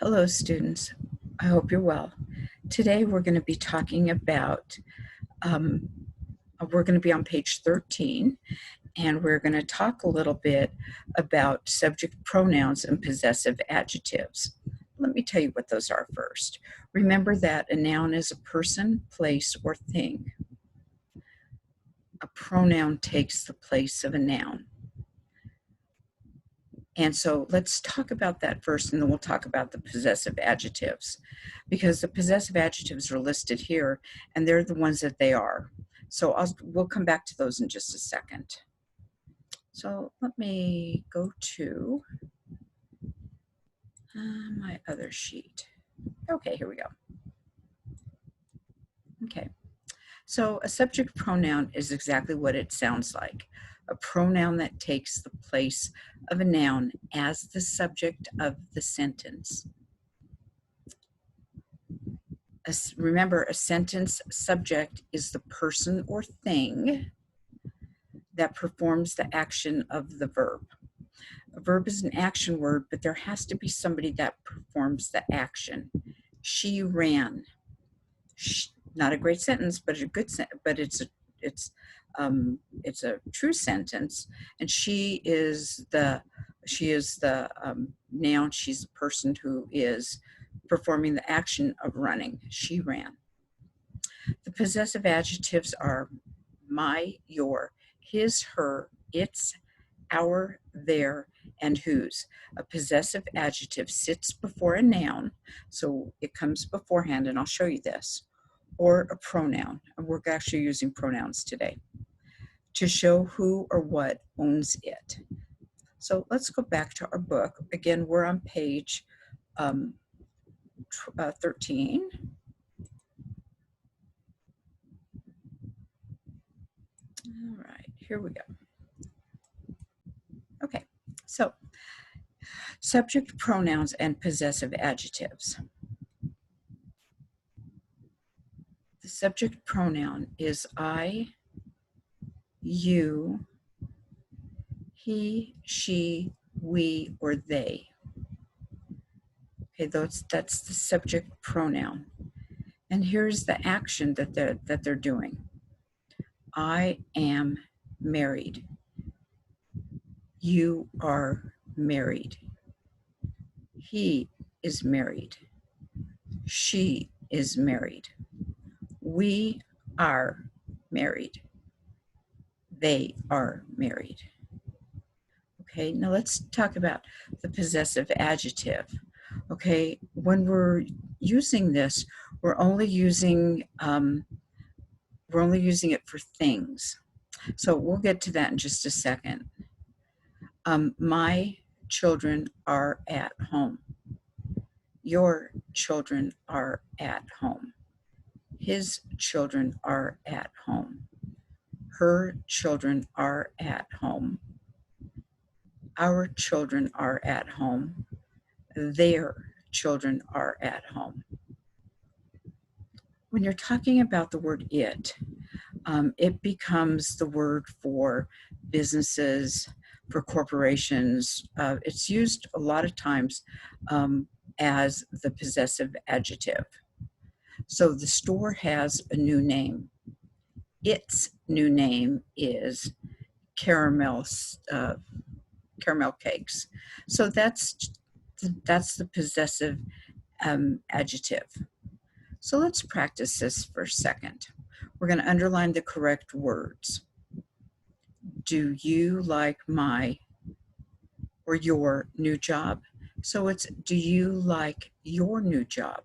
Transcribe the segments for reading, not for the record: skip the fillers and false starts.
Hello, students. I hope you're well. Today we're going to be talking about, um, we're going to be on page 13, and we're going to talk a little bit about subject pronouns and possessive adjectives. Let me tell you what those are first. Remember that a noun is a person, place, or thing. A pronoun takes the place of a noun. And so let's talk about that first, and then we'll talk about the possessive adjectives, because the possessive adjectives are listed here, and they're the ones that they are. So we'll come back to those in just a second. So let me go to my other sheet. Okay, here we go. Okay, so a subject pronoun is exactly what it sounds like. A pronoun that takes the place of a noun as the subject of the sentence. Remember, a sentence subject is the person or thing that performs the action of the verb. A verb is an action word, but there has to be somebody that performs the action. She ran. Not a great sentence, but a good sentence. But it's a true sentence. And she is the noun. She's the person who is performing the action of running. She ran. The possessive adjectives are my, your, his, her, its, our, their, and whose. A possessive adjective sits before a noun, so it comes beforehand, and I'll show you this, or a pronoun. And we're actually using pronouns today to show who or what owns it. So let's go back to our book. Again, we're on page 13. All right, here we go. Okay, so subject pronouns and possessive adjectives. The subject pronoun is I, you, he, she, we, or they. Okay, that's the subject pronoun. And here's the action that they're doing. I am married. You are married. He is married. She is married. We are married. They are married. Okay, now let's talk about the possessive adjective. Okay, when we're using this, we're only using it for things. So we'll get to that in just a second. My children are at home. Your children are at home. His children are at home. Her children are at home. Our children are at home. Their children are at home. When you're talking about the word it becomes the word for businesses, for corporations. It's used a lot of times as the possessive adjective. So the store has a new name. Its new name is caramel cakes. So that's the possessive adjective. So let's practice this for a second. We're going to underline the correct words. Do you like my or your new job? So it's, do you like your new job?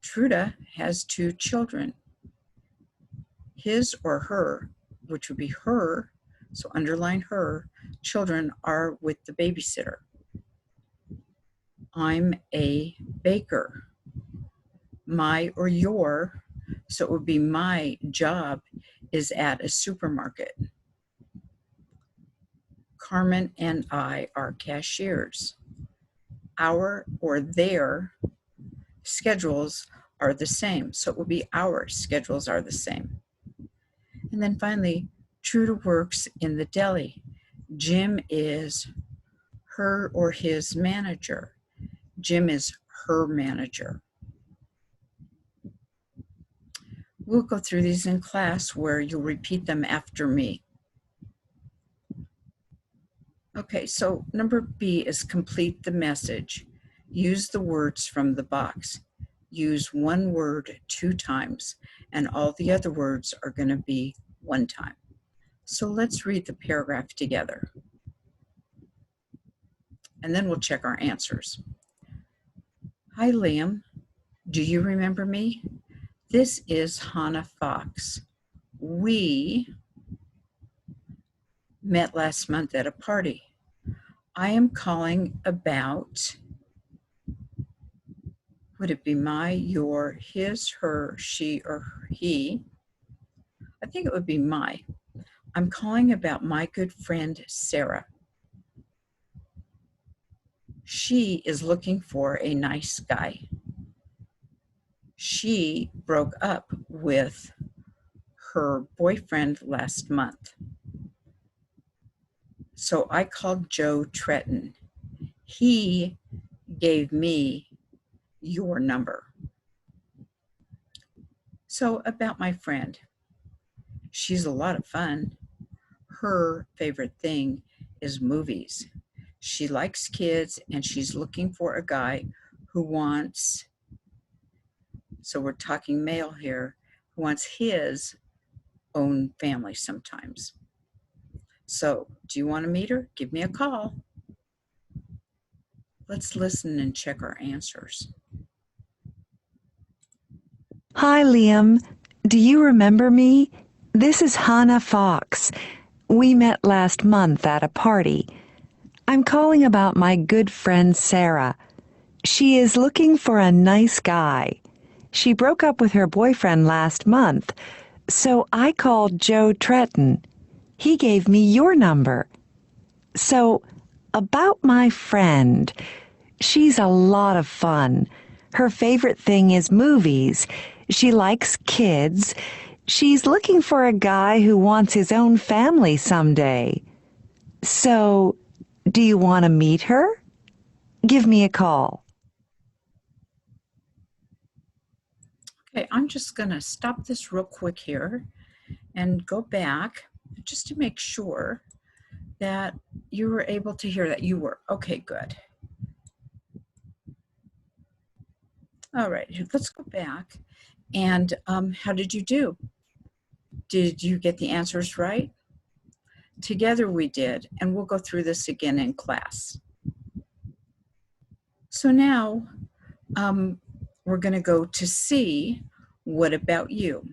Truda has 2 children. His or her, which would be her, so underline her, children are with the babysitter. I'm a baker. My or your, so it would be my job is at a supermarket. Carmen and I are cashiers. Our or their schedules are the same, so it will be our schedules are the same. And then finally, Truda works in the deli. Jim is her or his manager. Jim is her manager. We'll go through these in class where you'll repeat them after me. Okay, so number B is complete the message. Use the words from the box. Use one word 2 times, and all the other words are going to be 1 time. So let's read the paragraph together, and then we'll check our answers. Hi, Liam. Do you remember me? This is Hannah Fox. We met last month at a party. I am calling about, would it be my, your, his, her, she, or he? I think it would be my. I'm calling about my good friend, Sarah. She is looking for a nice guy. She broke up with her boyfriend last month. So I called Joe Tretton. He gave me your number. So about my friend. She's a lot of fun. Her favorite thing is movies. She likes kids and she's looking for a guy who wants, so we're talking male here, who wants his own family sometimes. So, do you want to meet her? Give me a call. Let's listen and check our answers. Hi, Liam. Do you remember me? This is Hannah Fox. We met last month at a party. I'm calling about my good friend Sarah. She is looking for a nice guy. She broke up with her boyfriend last month, so I called Joe Tretton. He gave me your number. So, about my friend. She's a lot of fun. Her favorite thing is movies. She likes kids. She's looking for a guy who wants his own family someday. So, do you want to meet her? Give me a call. Okay, I'm just going to stop this real quick here and go back just to make sure that you were able to hear that you were. Okay, good. All right, let's go back. And how did you do? Did you get the answers right? Together we did, and we'll go through this again in class. So now we're going to go to C, what about you?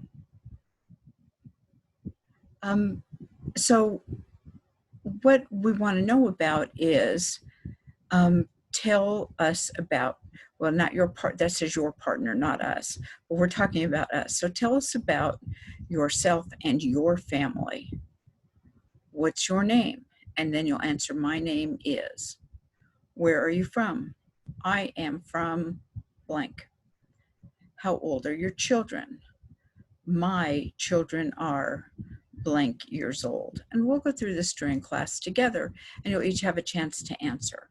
So what we want to know about is tell us about, well, not your part, that says your partner, not us, but we're talking about us. So tell us about yourself and your family. What's your name? And then you'll answer, my name is. Where are you from? I am from blank. How old are your children? My children are blank years old. And we'll go through this during class together, and you'll each have a chance to answer.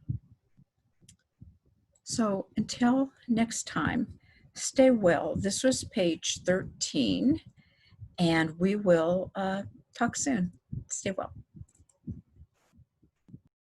So until next time, stay well. This was page 13, and we will talk soon. Stay well.